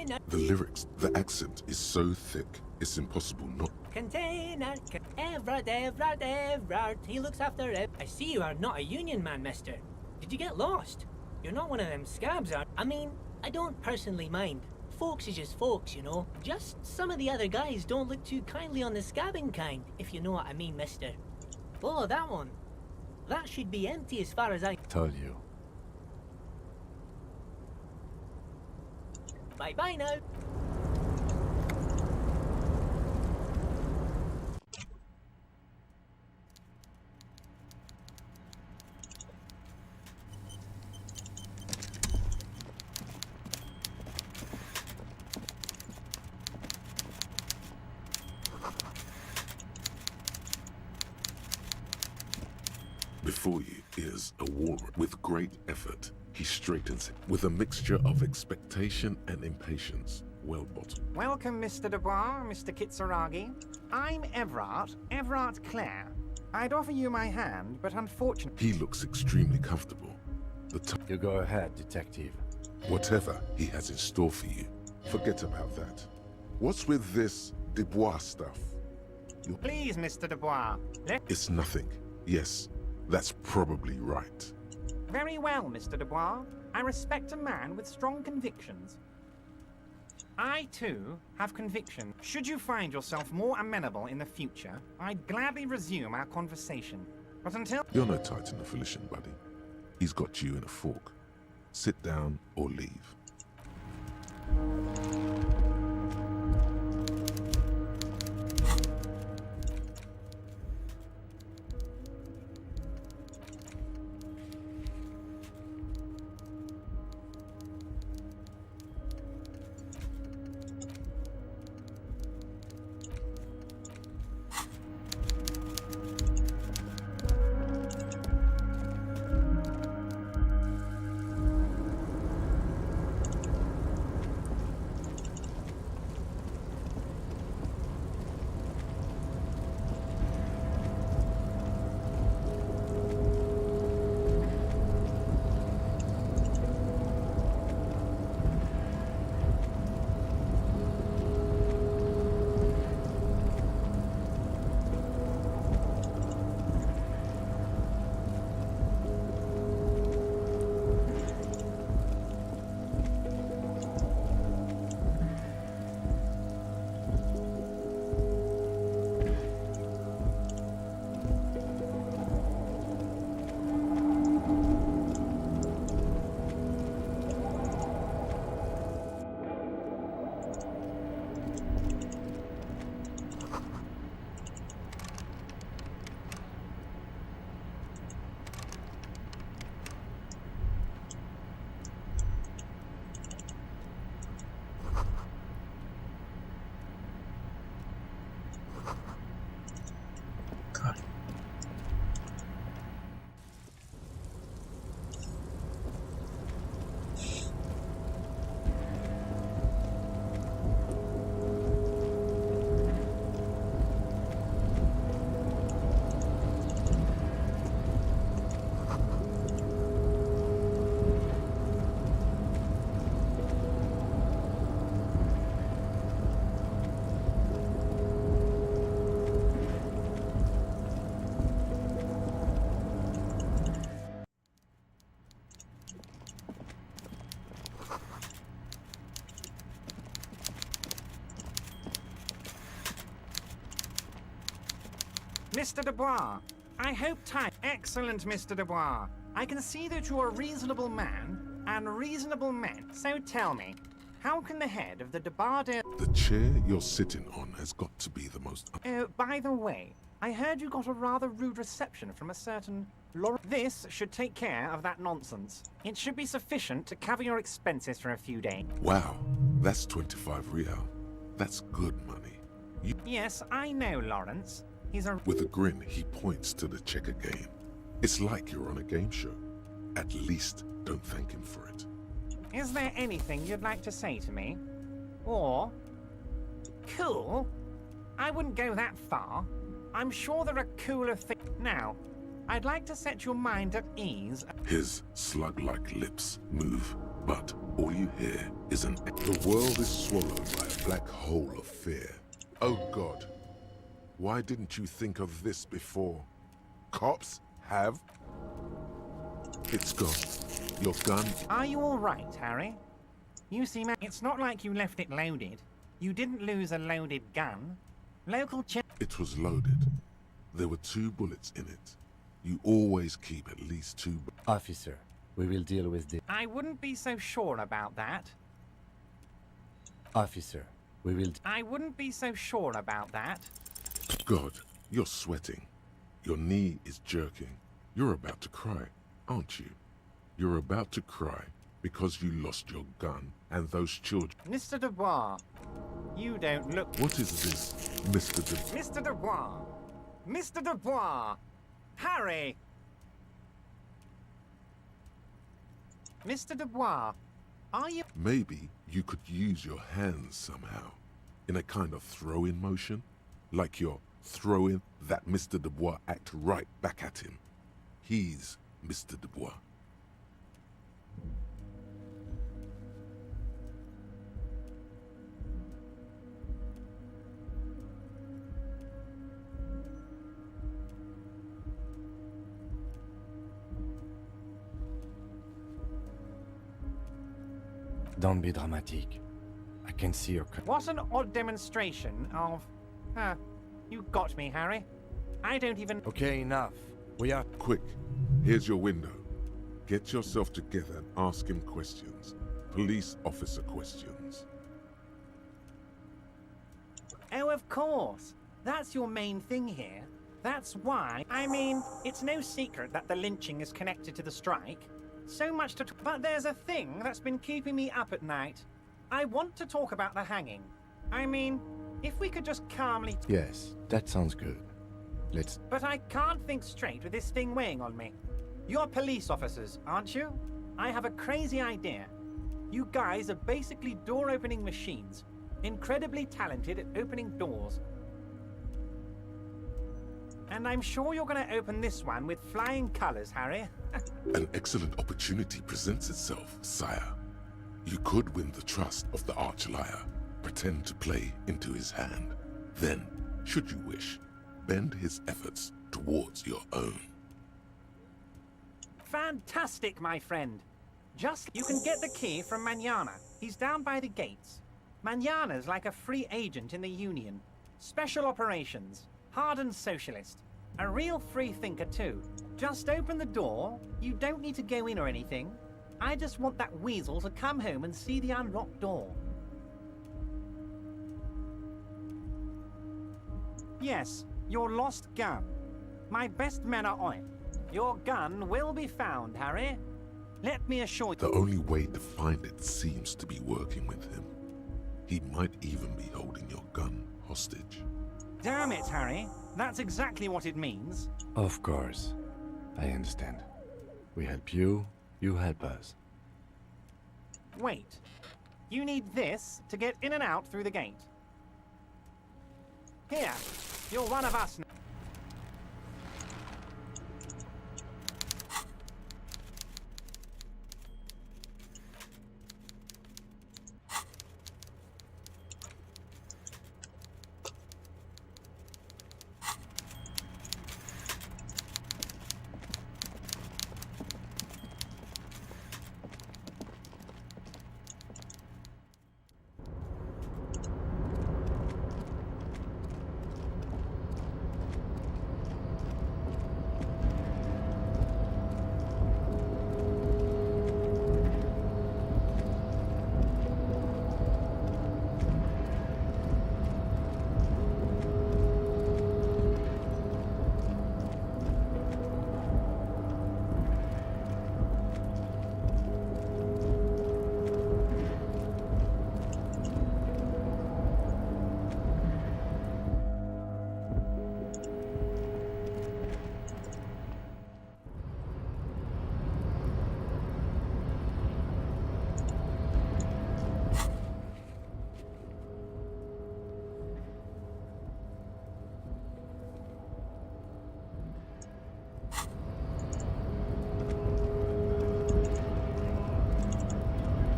Container. The lyrics, the accent is so thick, it's impossible not. Container. Everard. He looks after it. I see you are not a union man, mister. Did you get lost? You're not one of them scabs, are? I mean, I don't personally mind. Folks is just folks, you know. Just some of the other guys don't look too kindly on the scabbing kind, if you know what I mean, mister. Oh, that one. That should be empty as far as I Tell you. Bye-bye now. Before you is a warrant. With great effort, he straightens it with a mixture of expectation and impatience. Well bottomed. Welcome, Mr. Dubois, Mr. Kitsuragi. I'm Everard Clare. I'd offer you my hand, but unfortunately... He looks extremely comfortable. You go ahead, detective. Whatever he has in store for you, forget about that. What's with this Dubois stuff? Please, Mr. Dubois. It's nothing. Yes, that's probably right. Very well, Mr. Dubois. I respect a man with strong convictions. I, too, have conviction. Should you find yourself more amenable in the future, I'd gladly resume our conversation. But until... You're no Titan of Felician, buddy. He's got you in a fork. Sit down or leave. Mr. Dubois, I hope time... Excellent, Mr. Dubois. I can see that you're a reasonable man, and reasonable men. So tell me, how can the head of the Debarde... The chair you're sitting on has got to be the most... Oh, by the way, I heard you got a rather rude reception from a certain... This should take care of that nonsense. It should be sufficient to cover your expenses for a few days. Wow, that's 25 real. That's good money. Yes, I know, Lawrence. He's a... With a grin, he points to the checker game. It's like you're on a game show. At least don't thank him for it. Is there anything you'd like to say to me? Or... Cool? I wouldn't go that far. I'm sure there are cooler things. Now, I'd like to set your mind at ease. His slug-like lips move, but All you hear is The world is swallowed by a black hole of fear. Oh God, why didn't you think of this before? Cops have... It's gone. Your gun... Are you all right, Harry? You seem... It's not like you left it loaded. You didn't lose a loaded gun. Local It was loaded. There were 2 bullets in it. You always keep at least 2... Officer, we will deal with this. I wouldn't be so sure about that. Officer, we will... I wouldn't be so sure about that. God, you're sweating. Your knee is jerking. You're about to cry, aren't you? You're about to cry because you lost your gun and those children. Mr. Dubois, you don't look... What is this, Mr. Mr. Dubois! Mr. Dubois! Harry! Mr. Dubois, are you... Maybe you could use your hands somehow, in a kind of throw-in motion, like you're throwing that Mr. Dubois act right back at him. He's Mr. Dubois. Don't be dramatic. I can see your... What an odd demonstration of... you got me, Harry. I don't even... Okay, enough. We are... Quick, here's your window. Get yourself together and ask him questions. Police officer questions. Oh, of course. That's your main thing here. That's why... I mean, it's no secret that the lynching is connected to the strike. So much to... But there's a thing that's been keeping me up at night. I want to talk about the hanging. I mean, if we could just calmly... Yes, that sounds good. Let's... But I can't think straight with this thing weighing on me. You're police officers, aren't you? I have a crazy idea. You guys are basically door-opening machines. Incredibly talented at opening doors. And I'm sure you're going to open this one with flying colors, Harry. An excellent opportunity presents itself, sire. You could win the trust of the archliar, pretend to play into his hand. Then, should you wish, bend his efforts towards your own. Fantastic, my friend. Just... You can get the key from Manana. He's down by the gates. Manana's like a free agent in the Union. Special operations. Hardened socialist. A real free thinker, too. Just open the door. You don't need to go in or anything. I just want that weasel to come home and see the unlocked door. Yes, your lost gun. My best men are on it. Your gun will be found, Harry. Let me assure you... The only way to find it seems to be working with him. He might even be holding your gun hostage. Damn it, Harry. That's exactly what it means. Of course. I understand. We help you, you help us. Wait. You need this to get in and out through the gate. Here. You're one of us now.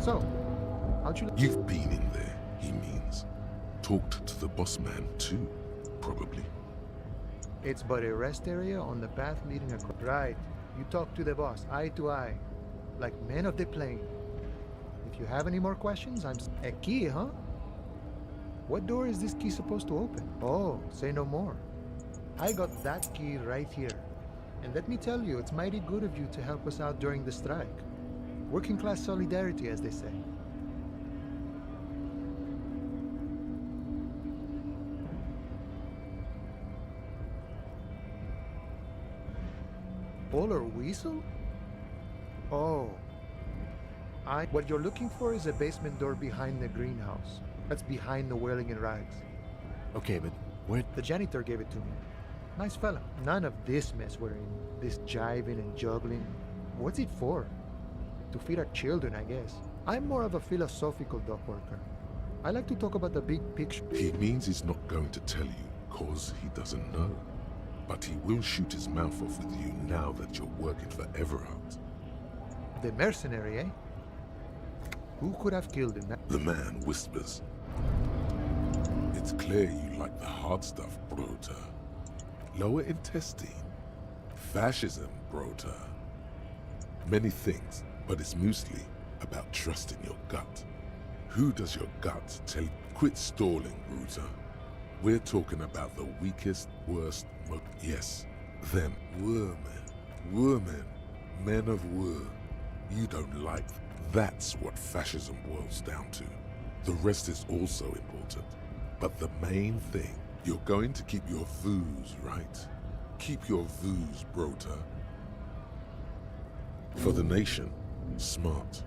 So, how'd you... You've been in there, he means. Talked to the boss man too, probably. It's but a rest area on the path leading across. Right. You talk to the boss, eye to eye. Like men of the plain. If you have any more questions, A key, huh? What door is this key supposed to open? Oh, say no more. I got that key right here. And let me tell you, it's mighty good of you to help us out during the strike. Working class solidarity, as they say. Polar weasel? Oh. What you're looking for is a basement door behind the greenhouse. That's behind the Whirling in Rags. Okay, but where... The janitor gave it to me. Nice fella. None of this mess we're in. This jiving and juggling. What's it for? To feed our children, I guess. I'm more of a philosophical dock worker. I like to talk about the big picture. He means he's not going to tell you, cause he doesn't know. But he will shoot his mouth off with you now that you're working for Everhart. The mercenary, eh? Who could have killed him? The man whispers. It's clear you like the hard stuff, Brota. Lower intestine. Fascism, Brota. Many things, but it's mostly about trusting your gut. Who does your gut tell you? Quit stalling, Brota. We're talking about the weakest, worst, yes, them. Women, men of war. You don't like them. That's what fascism boils down to. The rest is also important. But the main thing, you're going to keep your views, right? Keep your views, Brota. For the nation, smart.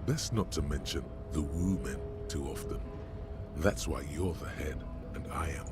Best not to mention the women too often. That's why you're the head, and I am.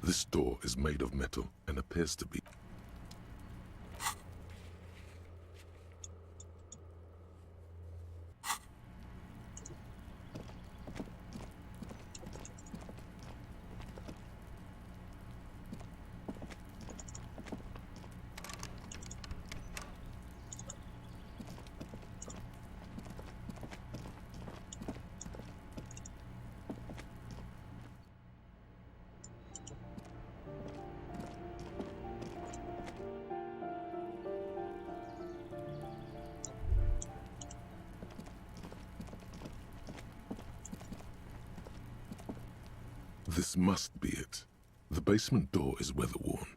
This door is made of metal and appears to be... This must be it. The basement door is weather-worn.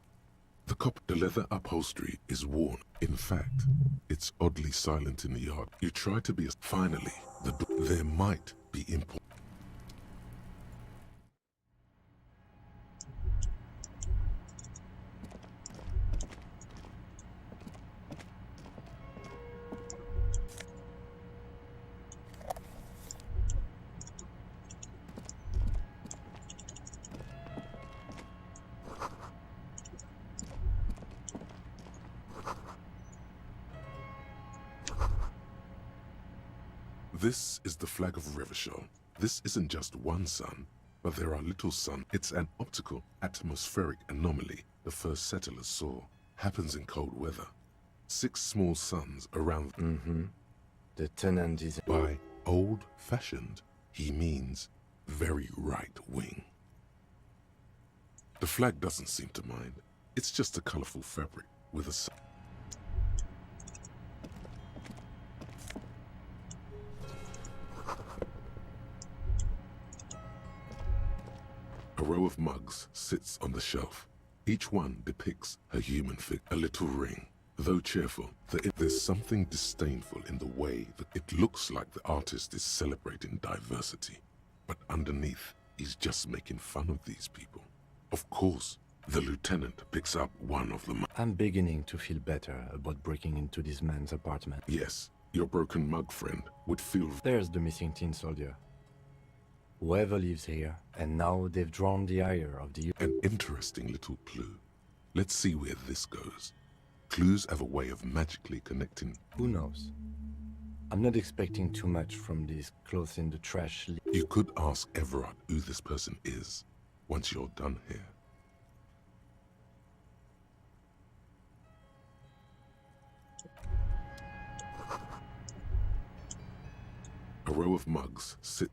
The leather upholstery is worn. In fact, it's oddly silent in the yard. You try to be... Finally, there might be This is the flag of Revachol. This isn't just one sun, but there are little suns. It's an optical atmospheric anomaly the first settlers saw. Happens in cold weather. 6 small suns around. The tenant is... By old-fashioned, he means very right-wing. The flag doesn't seem to mind. It's just a colorful fabric with a sun. A row of mugs sits on the shelf. Each one depicts a human figure, a little ring. Though cheerful, there's something disdainful in the way that it looks like the artist is celebrating diversity. But underneath, he's just making fun of these people. Of course, the lieutenant picks up one of them. I'm beginning to feel better about breaking into this man's apartment. Yes, your broken mug friend would feel... There's the missing tin soldier. Whoever lives here, and now they've drawn the ire of the... An interesting little clue. Let's see where this goes. Clues have a way of magically connecting. Who knows? I'm not expecting too much from these clothes in the trash. You could ask Everard who this person is once you're done here. A row of mugs sit...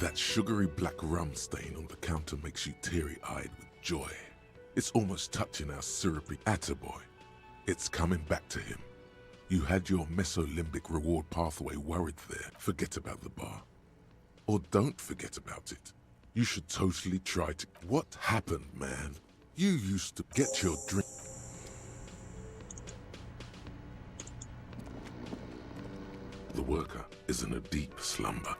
That sugary black rum stain on the counter makes you teary-eyed with joy. It's almost touching our syrupy attaboy. It's coming back to him. You had your mesolimbic reward pathway worried there. Forget about the bar. Or don't forget about it. You should totally try to... What happened, man? You used to get your drink... The worker is in a deep slumber.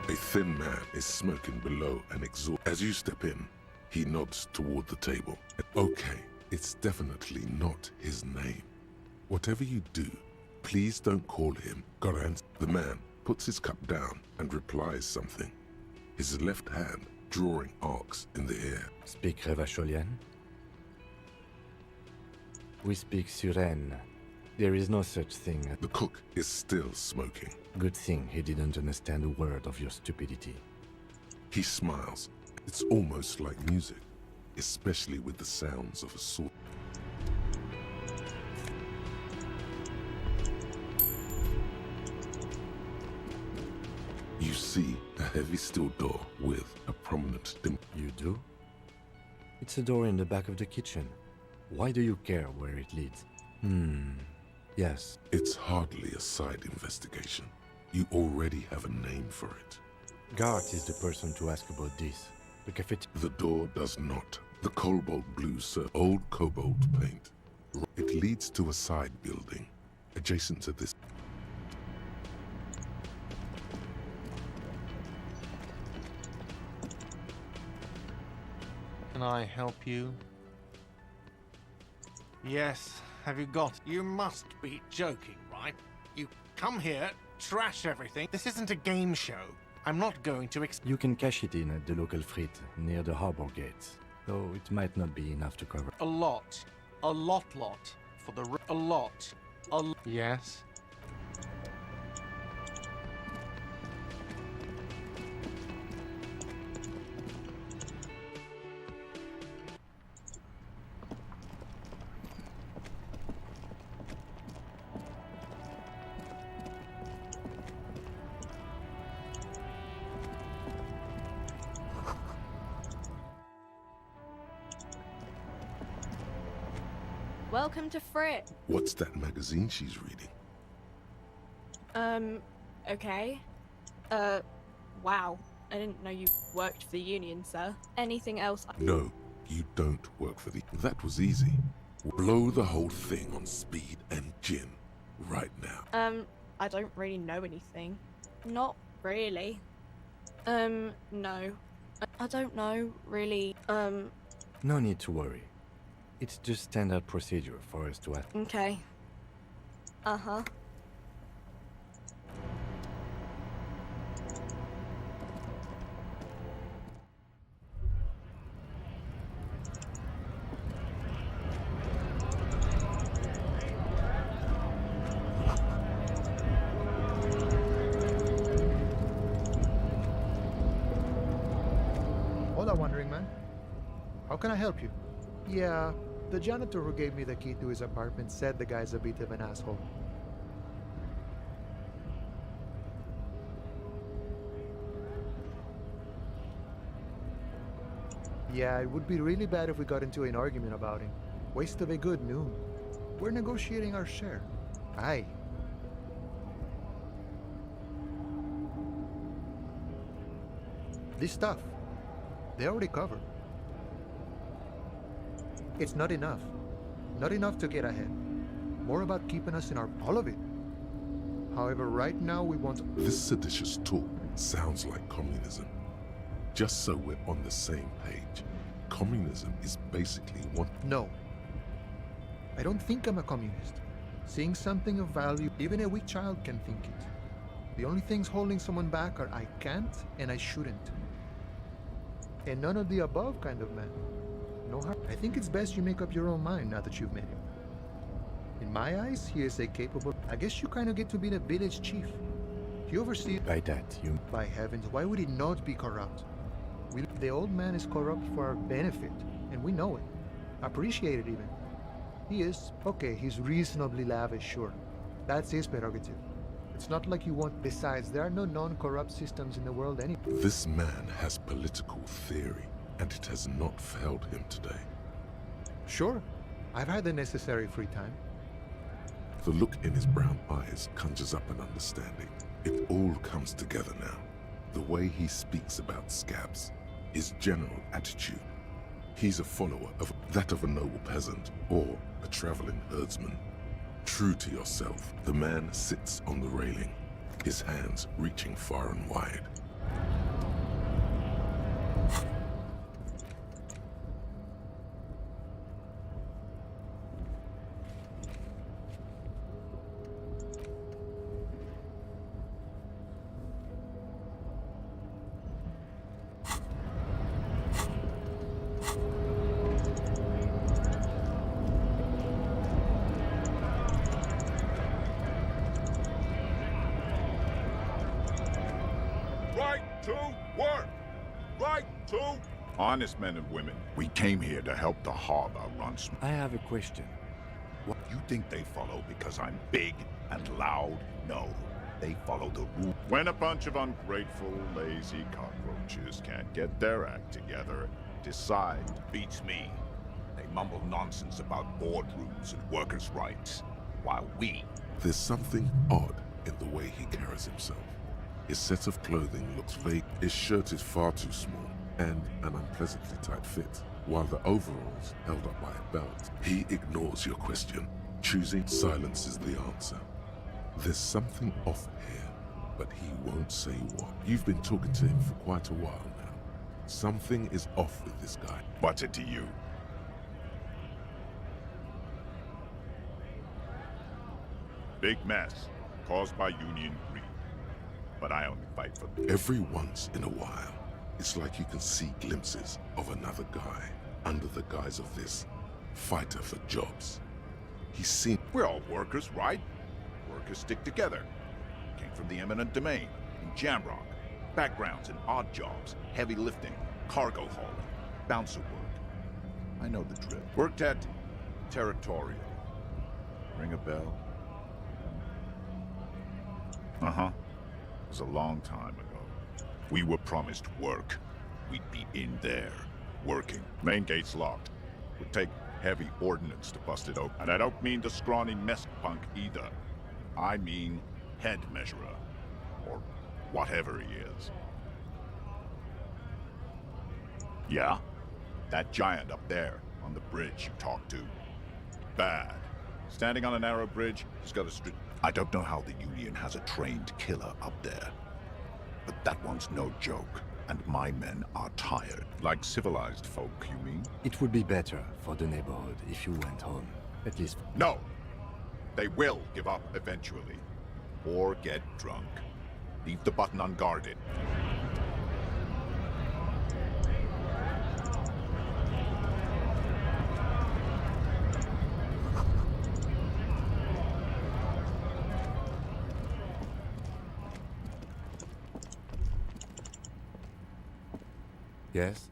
A thin man is smoking below an exhaust. As you step in, he nods toward the table. Okay, it's definitely not his name. Whatever you do, please don't call him Gorant. The man puts his cup down and replies something. His left hand drawing arcs in the air. Speak Revacholian? We speak Suren. There is no such thing as... The cook is still smoking. Good thing he didn't understand a word of your stupidity. He smiles. It's almost like music, especially with the sounds of a sword. You see a heavy steel door with a prominent dimple. You do? It's a door in the back of the kitchen. Why do you care where it leads? Yes. It's hardly a side investigation. You already have a name for it. Gart is the person to ask about this. The cafeteria. The door does not. The cobalt blue old cobalt paint. It leads to a side building, adjacent to this. Can I help you? Yes, have you got... You must be joking, right? You come here, trash everything. This isn't a game show. I'm not going to You can cash it in at the local frit near the harbor gates, though it might not be enough to cover. A lot. A lot. For the... A lot. Yes? Welcome to Frit. What's that magazine she's reading? Okay. Wow. I didn't know you worked for the Union, sir. Anything else? No, you don't work for the... That was easy. Blow the whole thing on speed and gin right now. I don't really know anything. Not really. No. I don't know, really. No need to worry. It's just standard procedure for us to ask. Okay. Uh-huh. Hola, wandering man. How can I help you? Yeah, the janitor who gave me the key to his apartment said the guy's a bit of an asshole. Yeah, it would be really bad if we got into an argument about him. Waste of a good noon. We're negotiating our share. Aye. This stuff, they already covered. It's not enough. Not enough to get ahead. More about keeping us in all of it. However, right now we want... This seditious talk sounds like communism. Just so we're on the same page, communism is basically one... No. I don't think I'm a communist. Seeing something of value, even a weak child can think it. The only things holding someone back are I can't and I shouldn't. And none of the above kind of man. No harm. I think it's best you make up your own mind now that you've met him. In my eyes, he is a capable... I guess you kind of get to be the village chief. He oversees... By that, you... By heavens, why would he not be corrupt? The old man is corrupt for our benefit, and we know it. Appreciate it even. He is. Okay, he's reasonably lavish, sure. That's his prerogative. It's not like you want... Besides, there are no non-corrupt systems in the world anyway. This man has political theory, and it has not failed him today. Sure. I've had the necessary free time. The look in his brown eyes conjures up an understanding. It all comes together now. The way he speaks about scabs, his general attitude. He's a follower of that of a noble peasant or a traveling herdsman. True to yourself, the man sits on the railing, his hands reaching far and wide. Right to work! Right to... Honest men and women, we came here to help the harbor run smooth. I have a question. What you think they follow because I'm big and loud? No, they follow the rule. When a bunch of ungrateful, lazy cockroaches can't get their act together, decide beats me. They mumble nonsense about boardrooms and workers' rights, while we... There's something odd in the way he carries himself. His set of clothing looks vague, his shirt is far too small, and an unpleasantly tight fit, while the overalls held up by a belt. He ignores your question, choosing silence is the answer. There's something off here, but he won't say what. You've been talking to him for quite a while now. Something is off with this guy. What's it to you? Big mess caused by Union greed. But I only fight for... Every once in a while, it's like you can see glimpses of another guy under the guise of this fighter for jobs. He's seen... We're all workers, right? Workers stick together. Came from the eminent domain, in Jamrock. Backgrounds in odd jobs, heavy lifting, cargo hauling, bouncer work. I know the drill. Worked at Territorial. Ring a bell? Uh-huh. It was a long time ago. We were promised work. We'd be in there, working. Main gate's locked. Would take heavy ordnance to bust it open. And I don't mean the scrawny mess punk either. I mean head measurer. Or whatever he is. Yeah? That giant up there, on the bridge you talked to. Bad. Standing on a narrow bridge, he's got a I don't know how the Union has a trained killer up there. But that one's no joke, and my men are tired. Like civilized folk, you mean? It would be better for the neighborhood if you went home. At least... No! They will give up eventually. Or get drunk. Leave the button unguarded. Yes?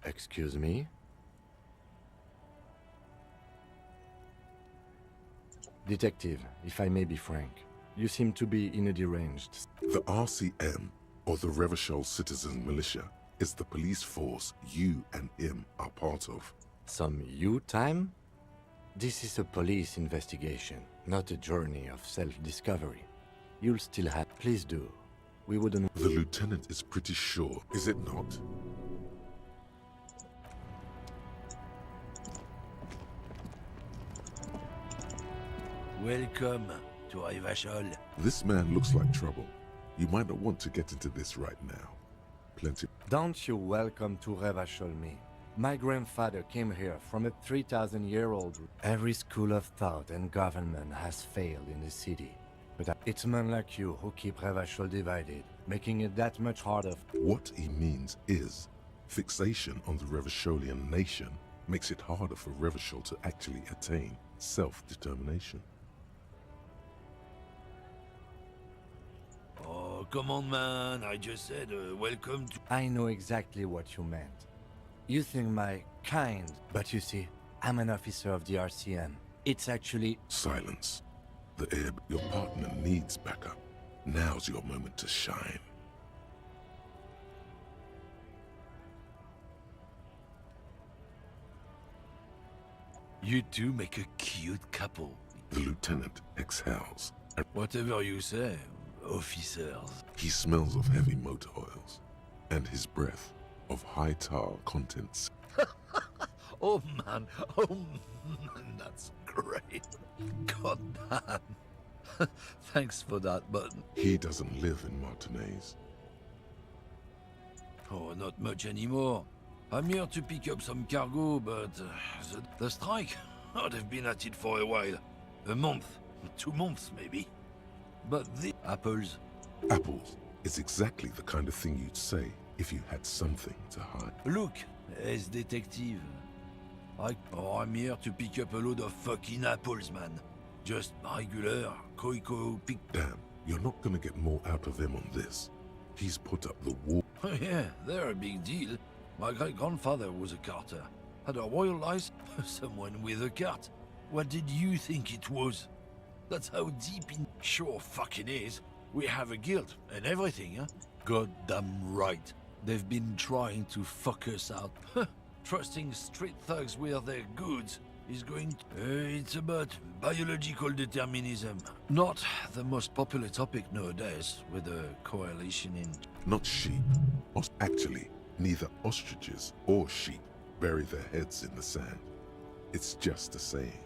Excuse me? Detective, if I may be frank, you seem to be in a deranged... The RCM, or the Revachol Citizen Militia, is the police force you and him are part of. Some you time? This is a police investigation, not a journey of self-discovery. You'll still have... Please do. We wouldn't... The lieutenant is pretty sure, is it not? Welcome to Revachol. This man looks like trouble. You might not want to get into this right now. Plenty... Don't you welcome to Revachol me. My grandfather came here from a 3,000-year-old... Every school of thought and government has failed in the city. But it's men like you who keep Revachol divided, making it that much harder... What he means is, fixation on the Revacholian nation makes it harder for Revachol to actually attain self-determination. Oh, come on, man. I just said welcome to... I know exactly what you meant. You think my kind... But you see, I'm an officer of the RCM. It's actually... Silence. The Ebb, your partner, needs backup. Now's your moment to shine. You two make a cute couple. The lieutenant exhales. Whatever you say, officers. He smells of heavy motor oils, and his breath of high tar contents. Oh man, that's great. God damn. Thanks for that, but... He doesn't live in Martinez. Oh, not much anymore. I'm here to pick up some cargo, but the strike, oh, they've been at it for a while. A month, 2 months maybe. But the apples... Apples is exactly the kind of thing you'd say if you had something to hide. Look, as detective, I'm here to pick up a load of fucking apples, man. Just regular, Koiko pick... Damn, you're not gonna get more out of him on this. He's put up the wall. Yeah, they're a big deal. My great-grandfather was a carter. Had a royal license. Someone with a cart. What did you think it was? That's how deep in... Sure fucking is. We have a guild and everything, huh? Goddamn right. They've been trying to fuck us out. Trusting street thugs with their goods is going to... it's about biological determinism. Not the most popular topic nowadays, with the coalition in... Not sheep. Actually, neither ostriches or sheep bury their heads in the sand. It's just a saying.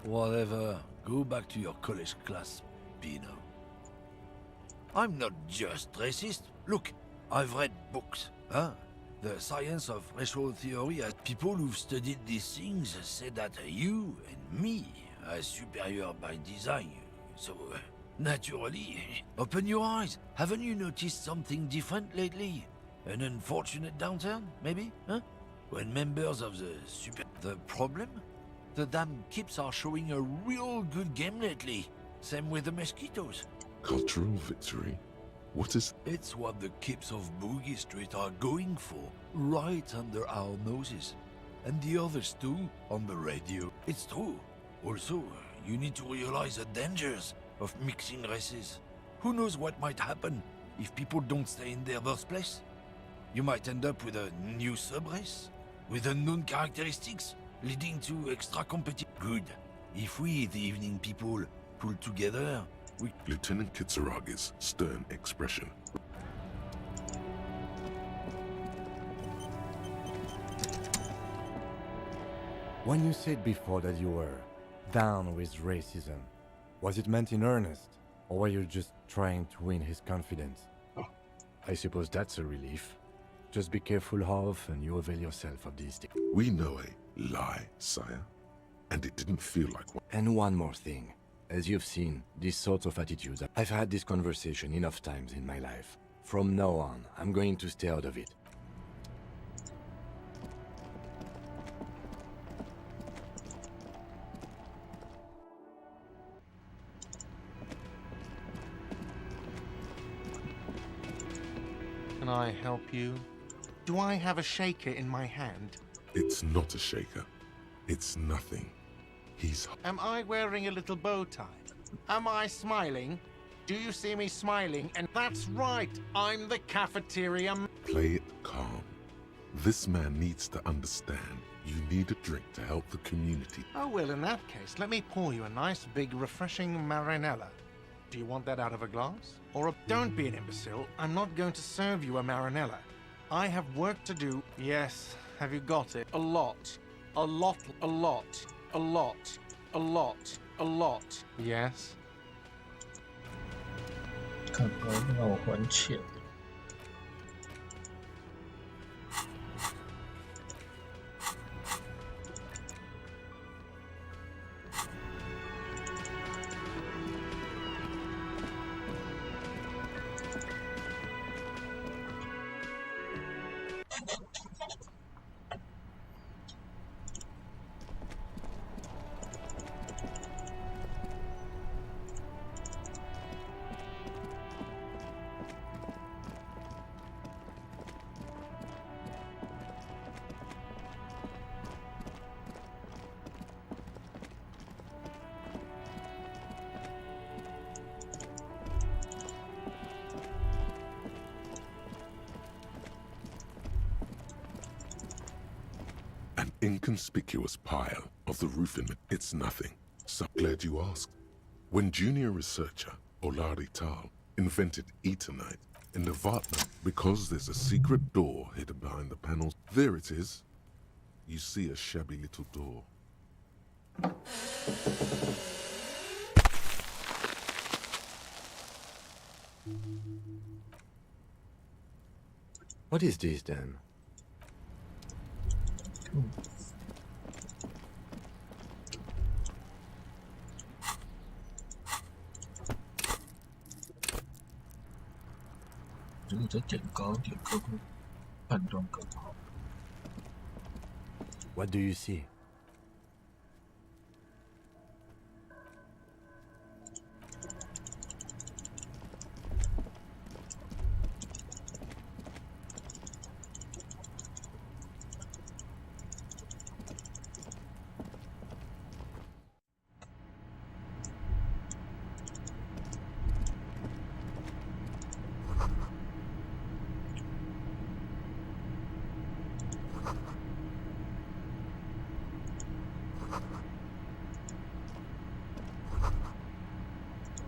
Whatever. Go back to your college class. Filipino. I'm not just racist. Look, I've read books, huh? The science of racial theory. People who've studied these things say that you and me are superior by design. So, naturally, open your eyes. Haven't you noticed something different lately? An unfortunate downturn, maybe, huh? When members of the The problem? The damn Kips are showing a real good game lately. Same with the mosquitoes. Cultural victory? What is... It's what the Kips of Boogie Street are going for, right under our noses. And the others too, on the radio. It's true. Also, you need to realize the dangers of mixing races. Who knows what might happen if people don't stay in their birthplace? You might end up with a new sub-race, with unknown characteristics, leading to extra competition. Good. If we, the evening people, pull together, we... Lieutenant Kitsuragi's stern expression. When you said before that you were down with racism, was it meant in earnest? Or were you just trying to win his confidence? I suppose that's a relief. Just be careful how often you avail yourself of these things. We know a lie, sire. And it didn't feel like one. And one more thing. As you've seen, these sorts of attitudes, I've had this conversation enough times in my life. From now on, I'm going to stay out of it. Can I help you? Do I have a shaker in my hand? It's not a shaker. It's nothing. He's... Am I wearing a little bow tie? Am I smiling? Do you see me smiling? And that's right, I'm the cafeteria. Play it calm. This man needs to understand you need a drink to help the community. Oh, well, in that case, let me pour you a nice, big, refreshing marinella. Do you want that out of a glass? Or a... Don't be an imbecile. I'm not going to serve you a marinella. I have work to do. Yes, have you got it? A lot. A lot, a lot, a lot, a lot, a lot. Yes? 看看让我还钱。An inconspicuous pile of the roofing. It's nothing. So glad you asked. When junior researcher Olari Tal invented Eternite in the Vatna, because there's a secret door hidden behind the panels. There it is. You see a shabby little door. What is this then? What do you see?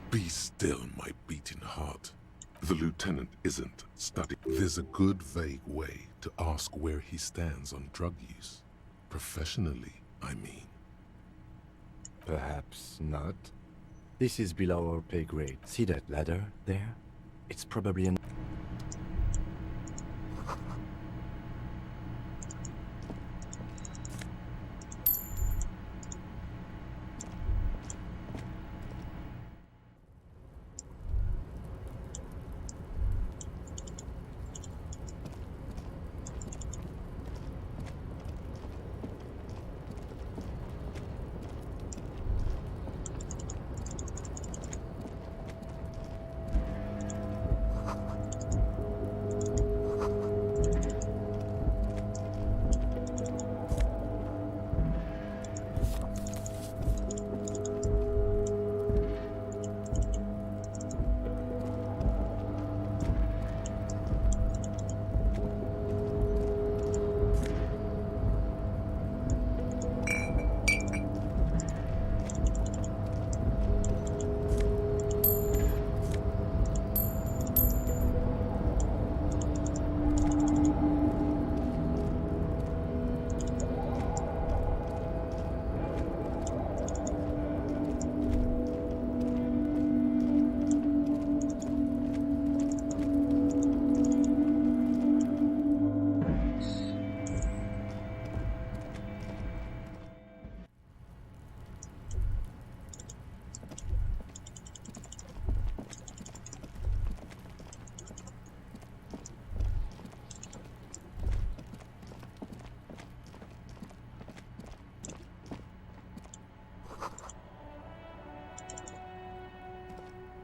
Be still, my beating heart. The lieutenant isn't studying. There's a good, vague way to ask where he stands on drug use. Professionally, I mean. Perhaps not. This is below our pay grade. See that ladder there? It's probably an...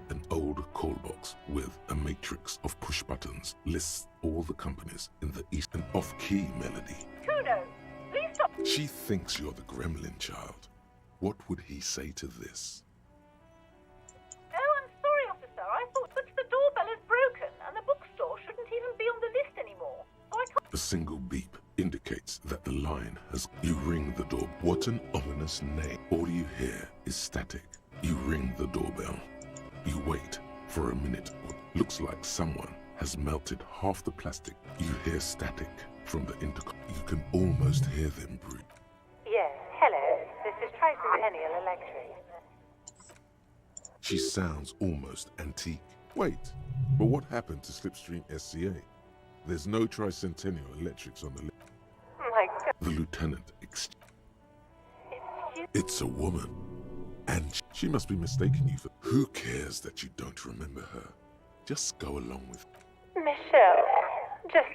An old call box with a matrix of push buttons lists all the companies in the East. An off-key melody. Kudos! Please stop! She thinks you're the gremlin child. What would he say to this? Oh, I'm sorry, officer. I thought but the doorbell is broken and the bookstore shouldn't even be on the list anymore. So I can't... A single beep indicates that the line has... You ring the door. What an ominous name. All you hear is static. You ring the doorbell. You wait for a minute. Looks like someone has melted half the plastic. You hear static from the intercom. You can almost hear them breathe. Yes, hello. This is Tricentennial Electric. She sounds almost antique. Wait, but what happened to Slipstream SCA? There's no Tricentennial Electrics on the list. My God. The lieutenant It's you. It's a woman. And she must be mistaking you for... Who cares that you don't remember her? Just go along with... Michelle, just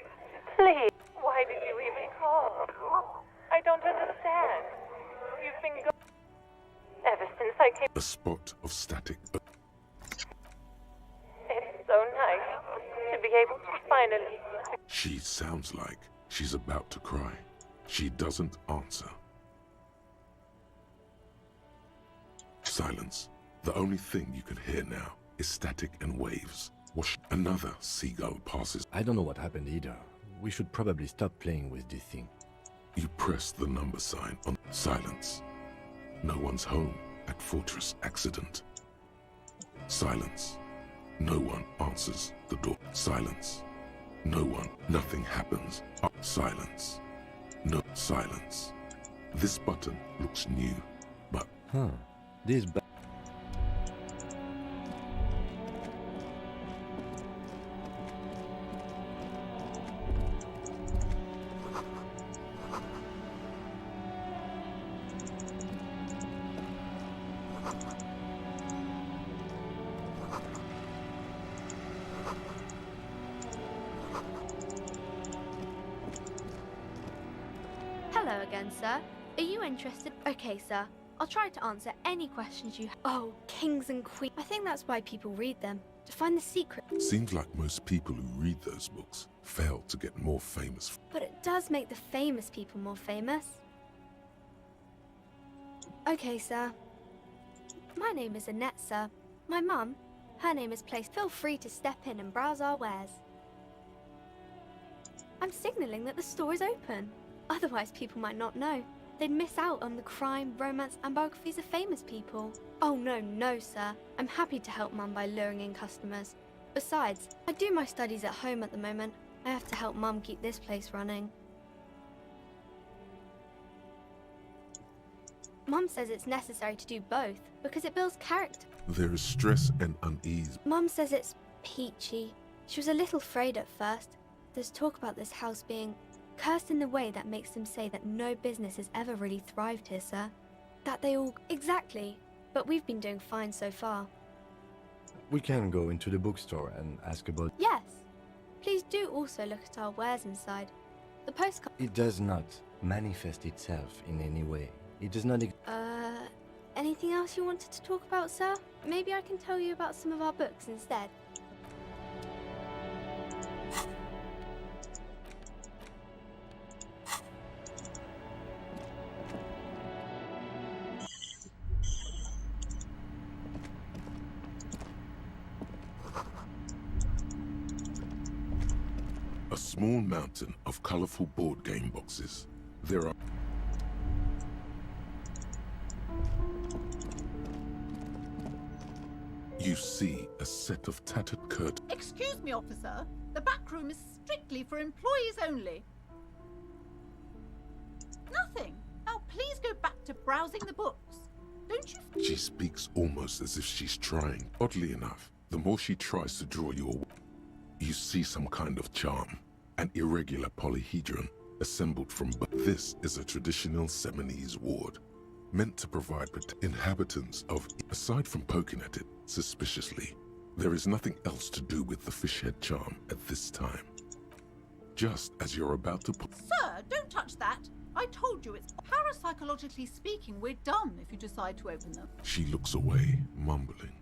please. Why did you even call? I don't understand. You've been gone ever since I came. A spot of static. It's so nice to be able to finally... She sounds like she's about to cry. She doesn't answer. Silence. The only thing you can hear now is static and waves. Another seagull passes. I don't know what happened either. We should probably stop playing with this thing. You press the number sign on silence. No one's home at Fortress Accident. Silence. No one answers the door. Silence. No one. Nothing happens. Silence. No silence. This button looks new, but... Huh. This Hello again, sir. Are you interested? Okay, sir. I'll try to answer any questions you have. Oh, kings and queens. I think that's why people read them, to find the secret. Seems like most people who read those books fail to get more famous. But it does make the famous people more famous. Okay, sir. My name is Annette, sir. My mum, her name is Place. Feel free to step in and browse our wares. I'm signalling that the store is open. Otherwise, people might not know. They'd miss out on the crime, romance, and biographies of famous people. Oh no, sir. I'm happy to help Mum by luring in customers. Besides, I do my studies at home at the moment. I have to help Mum keep this place running. Mum says it's necessary to do both because it builds character. There is stress and unease. Mum says it's peachy. She was a little afraid at first. There's talk about this house being cursed in the way that makes them say that no business has ever really thrived here, sir. That they all... Exactly. But we've been doing fine so far. We can go into the bookstore and ask about... Yes. Please do also look at our wares inside. The postcard... It does not manifest itself in any way. It does not... Anything else you wanted to talk about, sir? Maybe I can tell you about some of our books instead. A small mountain of colorful board game boxes. There are... You see a set of tattered curtains. Excuse me, officer. The back room is strictly for employees only. Nothing. Now please go back to browsing the books. Don't you... She speaks almost as if she's trying. Oddly enough, the more she tries to draw you away, you see some kind of charm. An irregular polyhedron assembled from... This is a traditional Seminese ward, meant to provide inhabitants of... Aside from poking at it suspiciously, there is nothing else to do with the fishhead charm at this time. Just as you're about to put... Sir, don't touch that. I told you it's... Parapsychologically speaking, we're done if you decide to open them. She looks away, mumbling.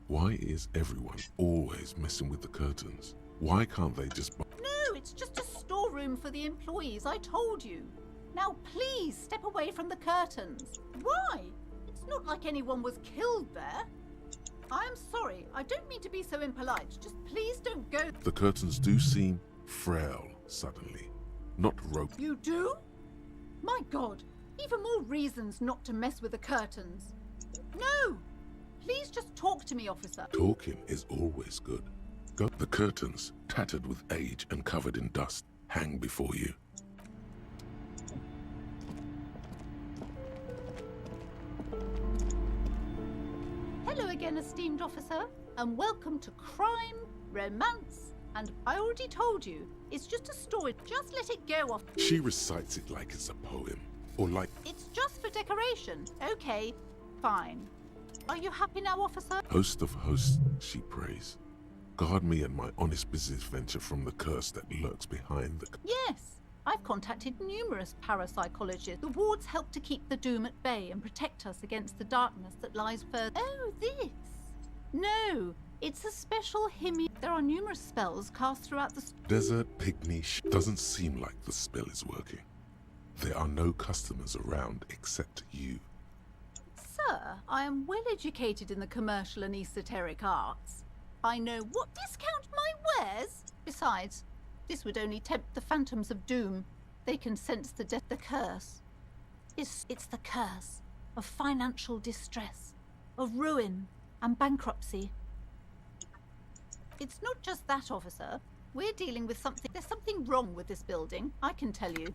Why is everyone always messing with the curtains? Why can't they just... No, it's just a storeroom for the employees, I told you. Now please step away from the curtains. Why? It's not like anyone was killed there. I am sorry, I don't mean to be so impolite. Just please don't go... The curtains do seem frail suddenly, not rope. You do? My God, even more reasons not to mess with the curtains. No! Please just talk to me, officer. Talking is always good. Go. The curtains, tattered with age and covered in dust, hang before you. Hello again, esteemed officer, and welcome to Crime, Romance, and I already told you, it's just a story. Just let it go off. She recites it like it's a poem, or like... It's just for decoration. Okay, fine. Are you happy now, officer? Host of hosts, she prays. Guard me and my honest business venture from the curse that lurks behind the... Yes, I've contacted numerous parapsychologists. The wards help to keep the doom at bay and protect us against the darkness that lies further. Oh, this? No, it's a special hymn. There are numerous spells cast throughout the... Desert pygmy doesn't seem like the spell is working. There are no customers around except you. Sir, I am well educated in the commercial and esoteric arts. I know what discount my wares. Besides, this would only tempt the phantoms of doom. They can sense the curse. It's the curse of financial distress, of ruin and bankruptcy. It's not just that, officer. We're dealing with something. There's something wrong with this building, I can tell you.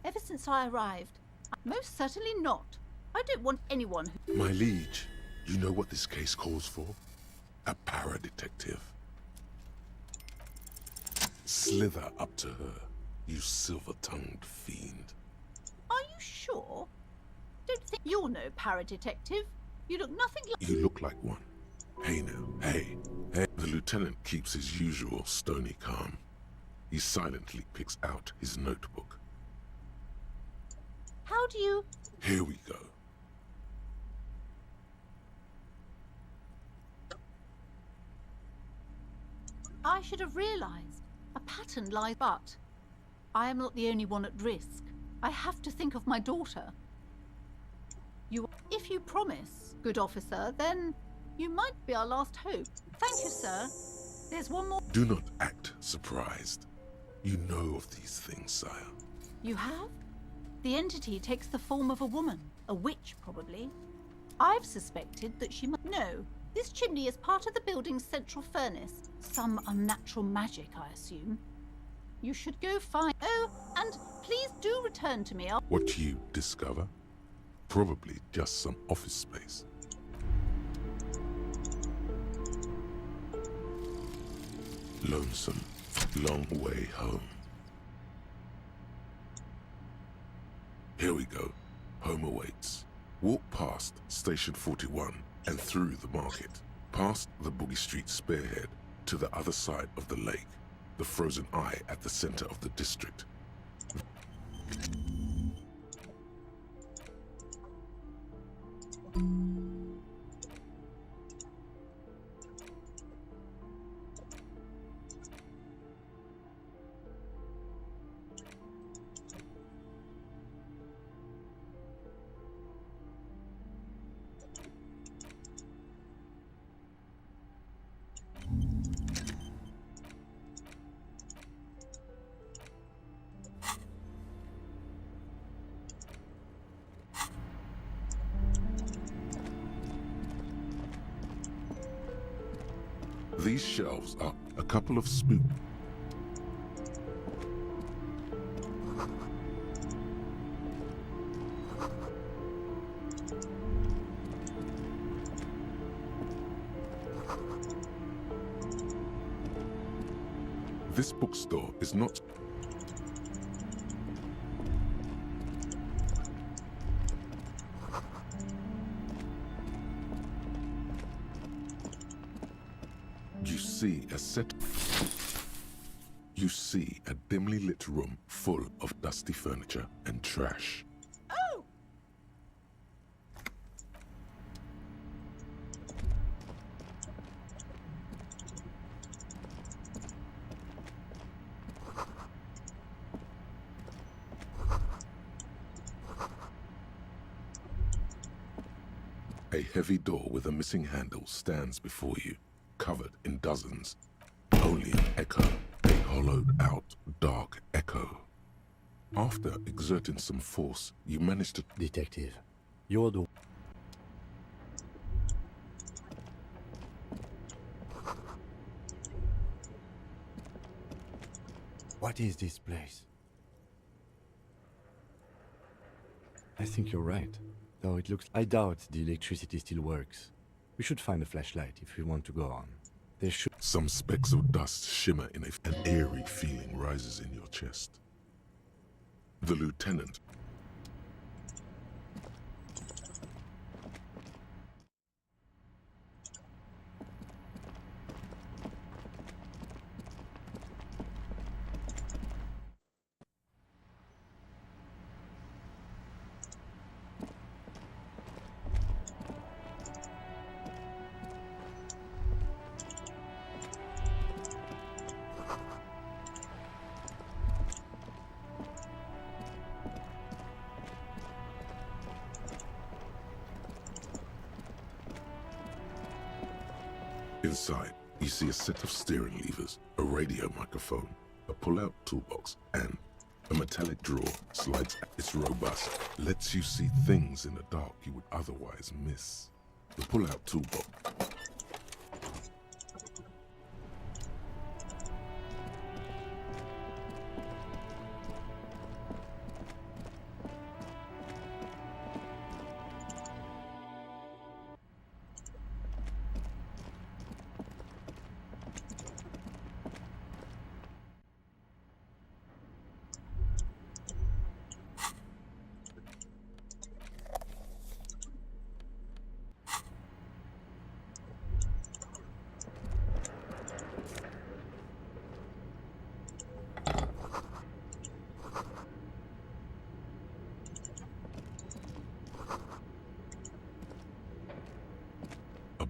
Ever since I arrived. Most certainly not. I don't want anyone who... My liege, you know what this case calls for? A para-detective. Slither up to her, you silver-tongued fiend. Are you sure? Don't think you're no para-detective. You look nothing like... You look like one. Hey now, hey. The lieutenant keeps his usual stony calm. He silently picks out his notebook. How do you... Here we go. I should have realized. A pattern lies, but I am not the only one at risk. I have to think of my daughter. If you promise, good officer, then you might be our last hope. Thank you, sir. There's one more... Do not act surprised. You know of these things, sire. You have? The entity takes the form of a woman. A witch, probably. I've suspected that she must... No. This chimney is part of the building's central furnace. Some unnatural magic, I assume. You should go find... Oh, and please do return to me. What you discover? Probably just some office space. Lonesome, long way home. Here we go. Home awaits. Walk past Station 41 and through the market, past the Boogie Street spearhead to the other side of the lake, the frozen eye at the center of the district. These shelves are a couple of spook. This bookstore is not. You see a dimly lit room full of dusty furniture and trash. Oh! A heavy door with a missing handle stands before you, covered in dozens. Only an echo, a hollowed-out, dark echo. After exerting some force, you manage to... Detective, you're the... What is this place? I think you're right, though it looks... I doubt the electricity still works. We should find a flashlight if we want to go on. There should... Some specks of dust shimmer in an eerie feeling rises in your chest. The lieutenant... Inside, you see a set of steering levers, a radio microphone, a pull-out toolbox, and a metallic drawer slides. It's robust, lets you see things in the dark you would otherwise miss. The pull-out toolbox.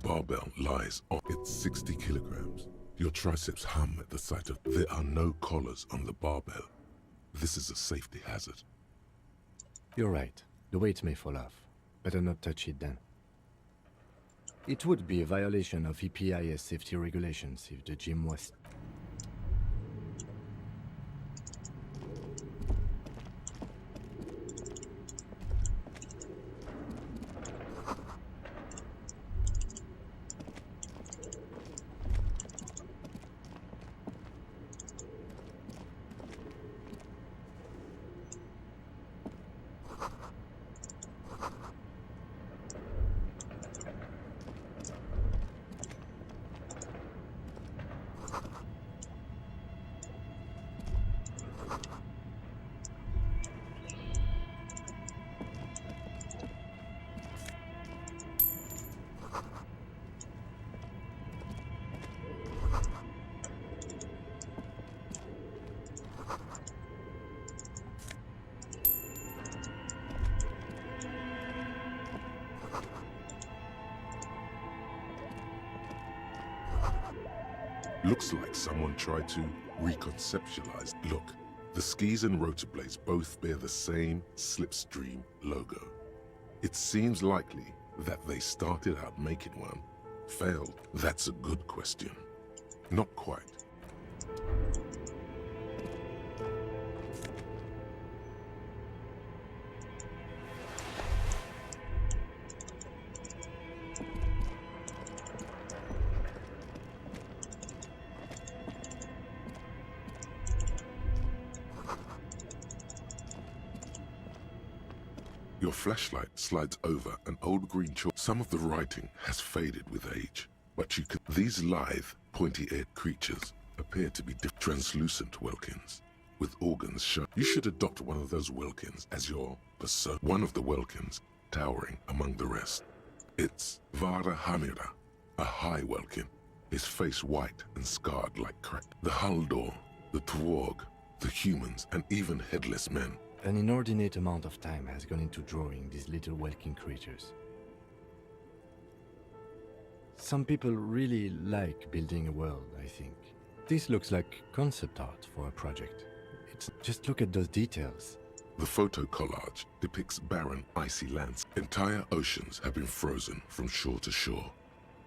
Barbell lies on its 60 kilograms. Your triceps hum at the sight of... There are no collars on the barbell. This is a safety hazard. You're right. The weight may fall off. Better not touch it then. It would be a violation of EPIS safety regulations if the gym was... Looks like someone tried to reconceptualize. Look, the skis and rotor blades both bear the same Slipstream logo. It seems likely that they started out making one, failed. That's a good question. Not quite. Your flashlight slides over an old green chalk. Some of the writing has faded with age, but you can. These lithe, pointy-eared creatures appear to be translucent Welkins, with organs shown. You should adopt one of those Welkins as your persona. One of the Welkins, towering among the rest. It's Vara Hamira, a high Welkin, his face white and scarred like crack. The Haldor, the Twarg, the humans, and even headless men. An inordinate amount of time has gone into drawing these little Welkin creatures. Some people really like building a world, I think. This looks like concept art for a project. Just look at those details. The photo collage depicts barren, icy lands. Entire oceans have been frozen from shore to shore.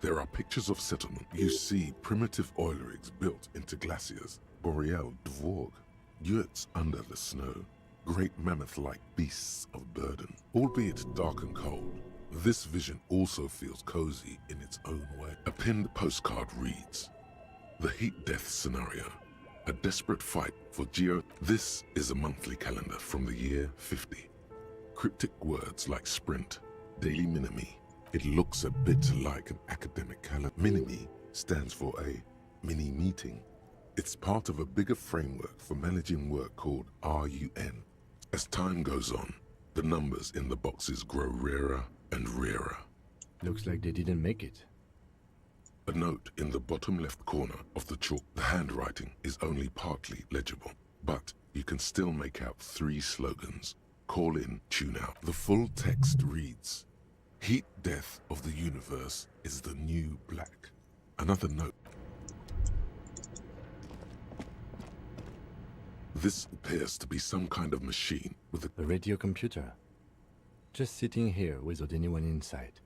There are pictures of settlement. You see primitive oil rigs built into glaciers, boreal dvorg, yurts under the snow, great mammoth-like beasts of burden. Albeit dark and cold, this vision also feels cozy in its own way. A pinned postcard reads, "The heat death scenario. A desperate fight for geo." This is a monthly calendar from the year 50. Cryptic words like sprint, daily minimi. It looks a bit like an academic calendar. Minimi stands for a mini meeting. It's part of a bigger framework for managing work called RUN. As time goes on, the numbers in the boxes grow rarer and rarer. Looks like they didn't make it. A note in the bottom left corner of the chalk. The handwriting is only partly legible, but you can still make out 3 slogans. Call in, tune out. The full text reads, "Heat death of the universe is the new black." Another note. This appears to be some kind of machine with a radio computer. Just sitting here without anyone inside.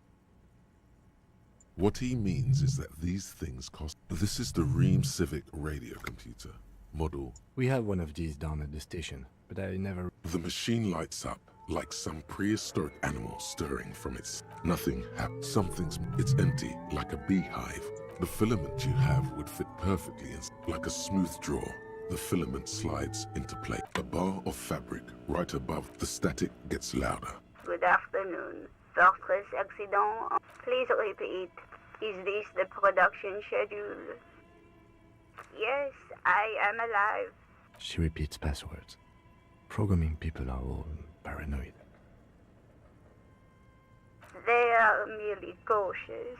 What he means is that these things cost. This is the Ream Civic radio computer model. We have one of these down at the station, but I never. The machine lights up like some prehistoric animal stirring from its. Nothing happens. Something's. It's empty, like a beehive. The filament you have would fit perfectly in, like a smooth draw. The filament slides into place. A bar of fabric right above. The static gets louder. Good afternoon. Fortress accident. Please repeat. Is this the production schedule? Yes, I am alive. She repeats passwords. Programming people are all paranoid. They are merely cautious.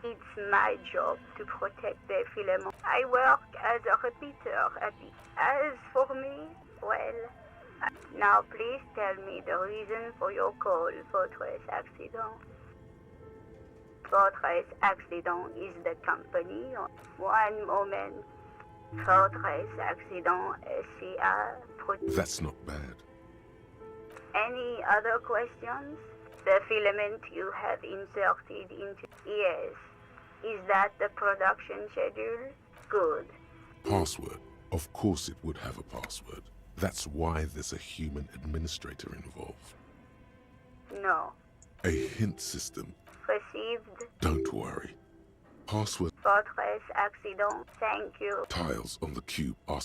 It's my job to protect their filament. I work as a repeater at the. As for me, well, now please tell me the reason for your call, Fortress Accident. Fortress Accident is the company. One moment. Fortress Accident SCA. That's not bad. Any other questions? The filament you have inserted into. Yes. Is that the production schedule? Good. Password. Of course it would have a password. That's why there's a human administrator involved. No. A hint system. Received. Don't worry. Password. Fortress Accident. Thank you. Tiles on the cube are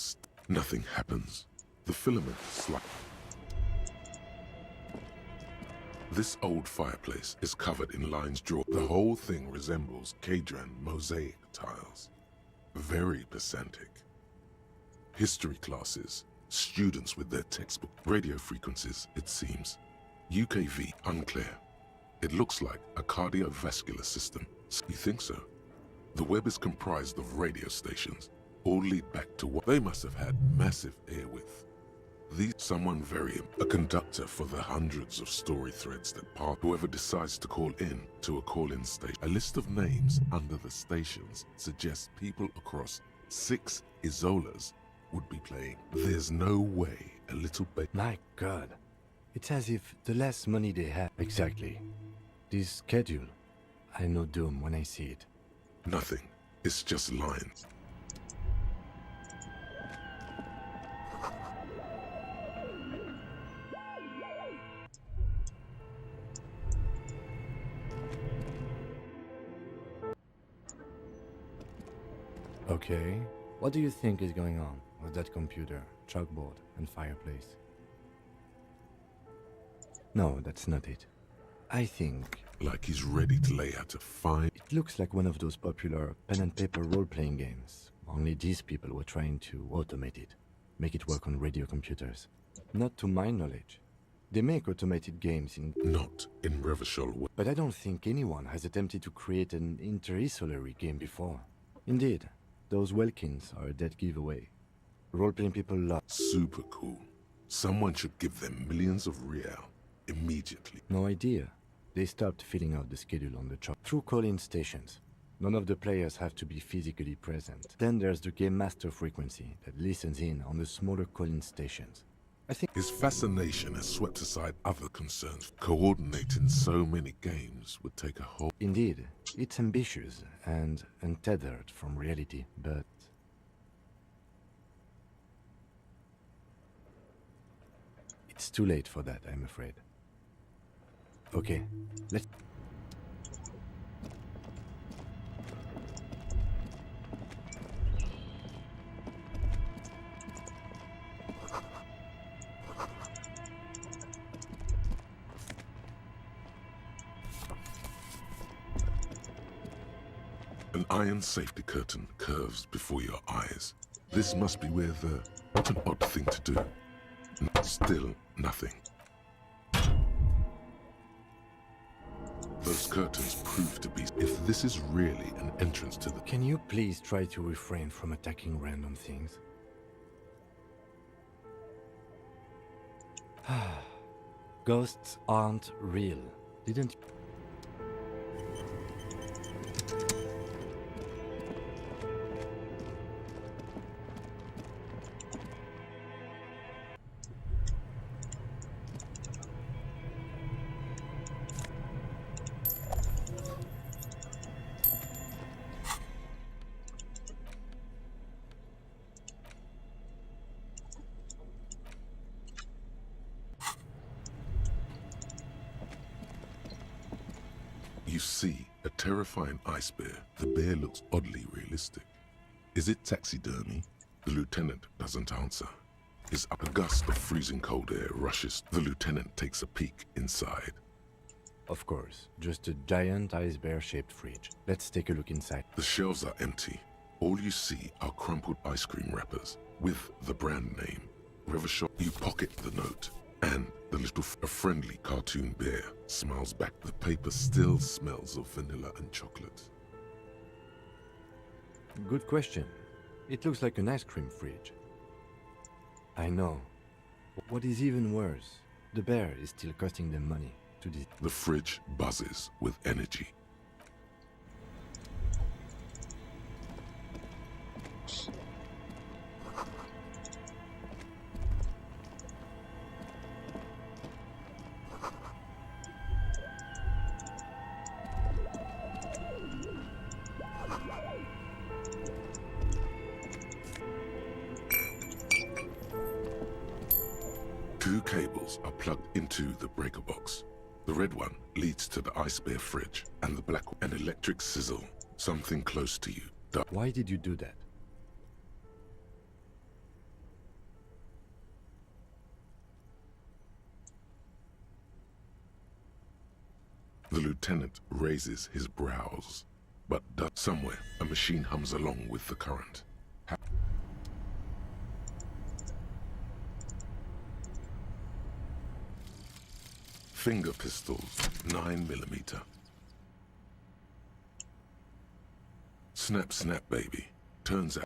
nothing happens. The filament slide. This old fireplace is covered in lines drawn. The whole thing resembles Kadran mosaic tiles. Very pedantic. History classes, students with their textbook. Radio frequencies, it seems. UKV, unclear. It looks like a cardiovascular system. You think so? The web is comprised of radio stations. All lead back to what they must have had massive air width. Someone very a conductor for the hundreds of story threads that pass. Whoever decides to call in to a call-in station. A list of names under the stations suggests people across 6 Isolas would be playing. There's no way a little bit. My God. It's as if the less money they have. Exactly. This schedule. I know doom when I see it. Nothing. It's just lines. Okay. What do you think is going on with that computer, chalkboard, and fireplace? No, that's not it. I think... Like he's ready to lay out a fine... It looks like one of those popular pen and paper role-playing games. Only these people were trying to automate it. Make it work on radio computers. Not to my knowledge. They make automated games in... Not in Revachol. But I don't think anyone has attempted to create an inter-isolary game before. Indeed, those Welkins are a dead giveaway. Role-playing people love... Super cool. Someone should give them millions of real. Immediately. No idea. They stopped filling out the schedule on the chart. Through call-in stations. None of the players have to be physically present. Then there's the Game Master frequency that listens in on the smaller call-in stations. I think his fascination has swept aside other concerns. Coordinating so many games would take a whole... Indeed, it's ambitious and untethered from reality, but... It's too late for that, I'm afraid. Okay, let's... An iron safety curtain curves before your eyes. This must be where the... What an odd thing to do. Still nothing. Those curtains prove to be... If this is really an entrance to the... Can you please try to refrain from attacking random things? Ghosts aren't real, didn't you? You see a terrifying ice bear. The bear looks oddly realistic. Is it taxidermy? The lieutenant doesn't answer. Is a gust of freezing cold air rushes. The lieutenant takes a peek inside. Of course, just a giant ice bear-shaped fridge. Let's take a look inside. The shelves are empty. All you see are crumpled ice cream wrappers with the brand name. Revachol. You pocket the note. And the a friendly cartoon bear smiles back. The paper still smells of vanilla and chocolate. Good question. It looks like an ice cream fridge. I know. What is even worse, the bear is still costing them money to this. The fridge buzzes with energy. Two cables are plugged into the breaker box. The red one leads to the ice bear fridge, and the black one, an electric sizzle, something close to you. Why did you do that? The lieutenant raises his brows, but somewhere a machine hums along with the current. Finger pistols, 9mm. Snap, snap, baby. Turns out.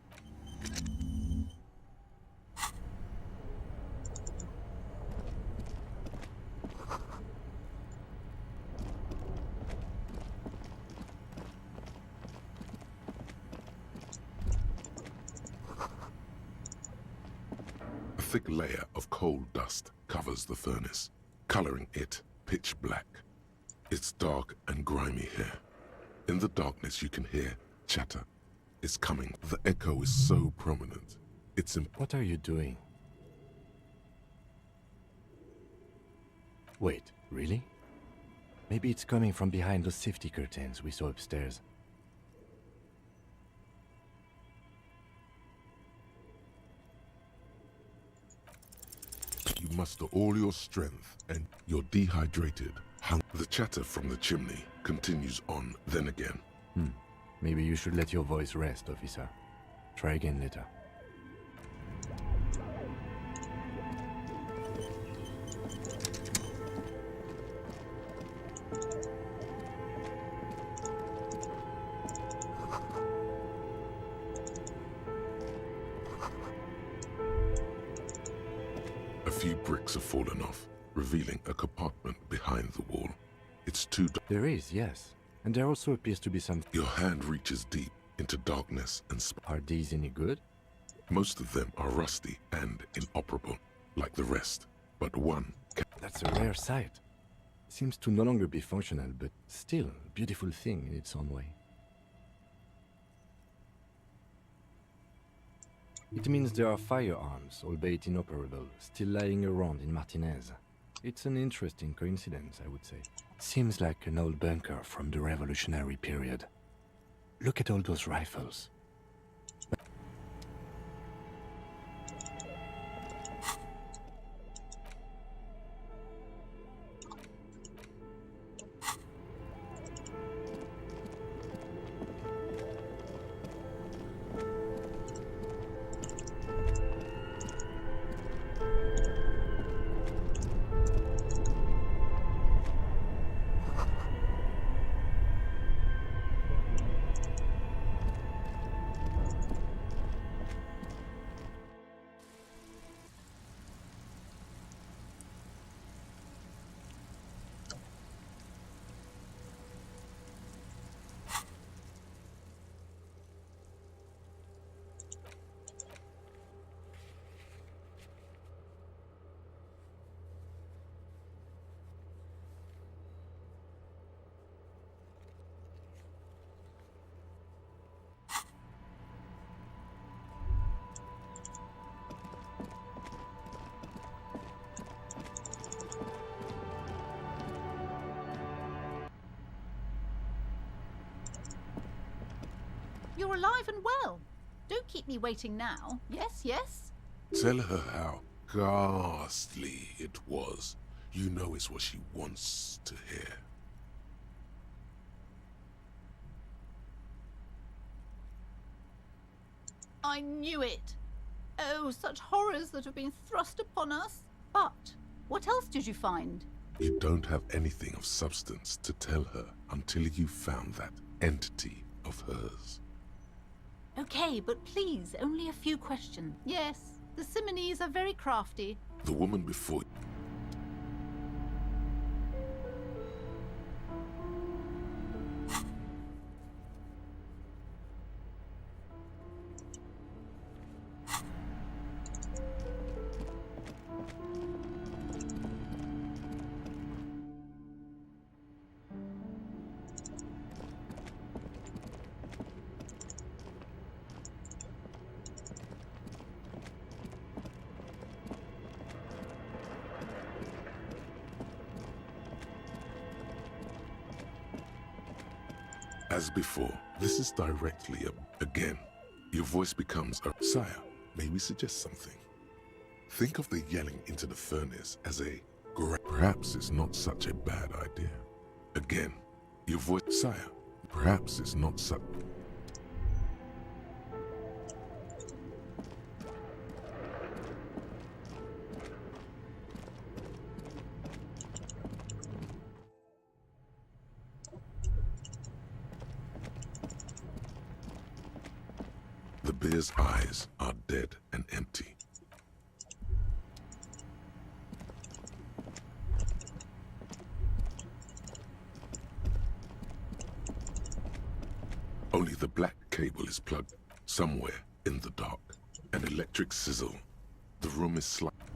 thick layer of coal dust covers the furnace, coloring it pitch black. It's dark and grimy here. In the darkness you can hear chatter. It's coming. The echo is so prominent. It's What are you doing? Wait, really? Maybe it's coming from behind those safety curtains we saw upstairs. You muster all your strength and you're dehydrated. The chatter from the chimney continues on, then again. Maybe you should let your voice rest, officer. Try again later. A few bricks have fallen off, revealing a compartment behind the wall. It's too dark. There is, yes. And there also appears to be some... Your hand reaches deep into darkness and... Are these any good? Most of them are rusty and inoperable, like the rest. But one... That's a rare sight. Seems to no longer be functional, but still a beautiful thing in its own way. It means there are firearms, albeit inoperable, still lying around in Martinez. It's an interesting coincidence, I would say. Seems like an old bunker from the revolutionary period. Look at all those rifles. You're alive and well. Don't keep me waiting now. Yes, yes? Tell her how ghastly it was. You know it's what she wants to hear. I knew it. Oh, such horrors that have been thrust upon us. But what else did you find? You don't have anything of substance to tell her until you found that entity of hers. Okay, but please, only a few questions. Yes, the Simonese are very crafty. The woman before you. As before, this is directly again. Your voice becomes a sire. May we suggest something? Think of the yelling into the furnace as a perhaps it's not such a bad idea. Again, your voice, sire. Perhaps it's not such. The bear's eyes are dead and empty. Only the black cable is plugged somewhere in the dark. An electric sizzle. The room is slight.